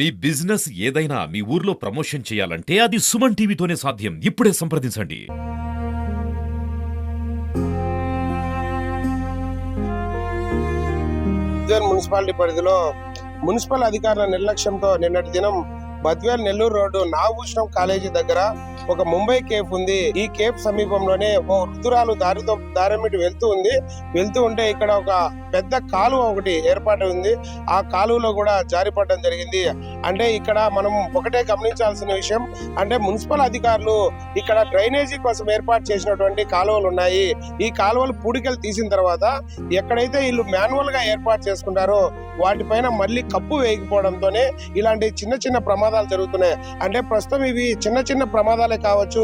మీ business ఏదైనా మీ ఊర్లో promotion చేయాలంటే అది సుమన్ టీవీతోనే సాధ్యం. ఇప్పుడే సంప్రదించండి. మున్సిపాలిటీ పరిధిలో మున్సిపల్ అధికారుల నిర్లక్ష్యంతో నిన్నటి దినం బద్వేల్ నెల్లూరు రోడ్డు నాగభూషణం కాలేజీ దగ్గర ఒక ముంబై కేఫ్ ఉంది. ఈ కేఫ్ సమీపంలోనే ఓ వృద్ధురాలు దారిమిటి వెళ్తూ ఉంటే ఇక్కడ ఒక పెద్ద కాలువ ఒకటి ఏర్పాటు ఉంది. ఆ కాలువలో కూడా జారిపడడం జరిగింది. అంటే ఇక్కడ మనం ఒకటే గమనించాల్సిన విషయం, అంటే మున్సిపల్ అధికారులు ఇక్కడ డ్రైనేజీ కోసం ఏర్పాటు చేసినటువంటి కాలువలు ఉన్నాయి. ఈ కాలువలు పూడికలు తీసిన తర్వాత ఎక్కడైతే వీళ్ళు మాన్యువల్ గా ఏర్పాటు చేసుకుంటారో వాటిపైన మళ్ళీ కప్పు వేయకపోవడంతోనే ఇలాంటి చిన్న చిన్న ప్రమాదాలు జరుగుతున్నాయి. అంటే ప్రస్తుతం ఇవి చిన్న చిన్న ప్రమాదాలే కావచ్చు,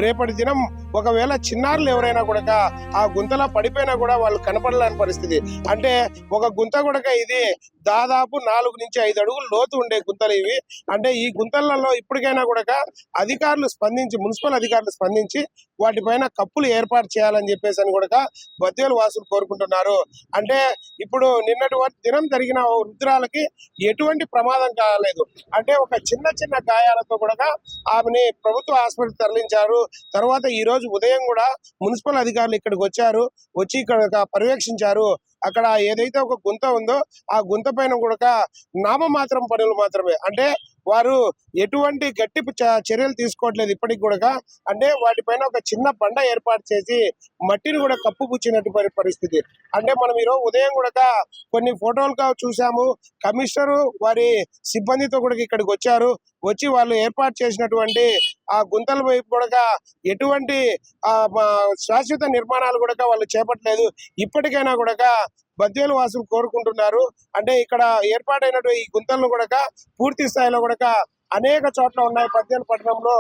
రేపటి దినం ఒకవేళ చిన్నారులు ఎవరైనా కూడా ఆ గుంతలో పడిపోయినా కూడా వాళ్ళు కనపడలేని పరిస్థితి. అంటే ఒక గుంత కూడా ఇది దాదాపు 4 నుంచి 5 అడుగులు లోతు ఉండే గుంతలు ఇవి. అంటే ఈ గుంతలలో ఇప్పటికైనా కూడా అధికారులు స్పందించి, మున్సిపల్ అధికారులు స్పందించి వాటిపైన కప్పులు ఏర్పాటు చేయాలని చెప్పేసి అని కూడా బద్వేలు వాసులు కోరుకుంటున్నారు. అంటే ఇప్పుడు నిన్నటి దినం జరిగిన వృద్ధురాలకి ఎటువంటి ప్రమాదం కాలేదు. అంటే ఒక చిన్న చిన్న గాయాలతో కూడా ఆమెని ప్రభుత్వ ఆసుపత్రికి తరలించారు. తర్వాత ఈ రోజు ఉదయం కూడా మున్సిపల్ అధికారులు ఇక్కడికి వచ్చి ఇక్కడ పర్యవేక్షించారు. అక్కడ ఏదైతే ఒక గుంత ఉందో ఆ గుంత పైన కూడా నామమాత్రం పనులు మాత్రమే, అంటే వారు ఎటువంటి గట్టి చర్యలు తీసుకోవట్లేదు ఇప్పటికి కూడా. అంటే వాటిపైన ఒక చిన్న బండ ఏర్పాటు చేసి మట్టిని కూడా కప్పుపుచ్చినటువంటి పరిస్థితి. అంటే మనం ఈరోజు ఉదయం కూడా కొన్ని ఫోటోలుగా చూసాము. కమిషనరు వారి సిబ్బందితో కూడా ఇక్కడికి వచ్చి వాళ్ళు ఏర్పాటు చేసినటువంటి ఆ గుంతల వైపు కూడా ఎటువంటి శాశ్వత నిర్మాణాలు కూడా వాళ్ళు చేపట్టలేదు. ఇప్పటికైనా కూడా బద్వేలు వాసులు కోరుకుంటున్నారు. అంటే ఇక్కడ ఏర్పాటైనటువంటి ఈ గుంతలను కూడా పూర్తి స్థాయిలో కూడా అనేక చోట్ల ఉన్నాయి బద్వేలు పట్టణంలో.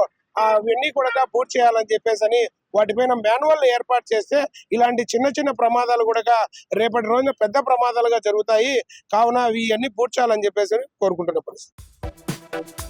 అవన్నీ కూడా పూర్తి చేయాలని చెప్పేసి వాటిపైన మాన్యువల్ ఏర్పాటు చేస్తే ఇలాంటి చిన్న చిన్న ప్రమాదాలు కూడా రేపటి రోజున పెద్ద ప్రమాదాలుగా జరుగుతాయి. కావున ఇవన్నీ పూర్తి చేయాలని చెప్పేసి కోరుకుంటున్న పరిస్థితి.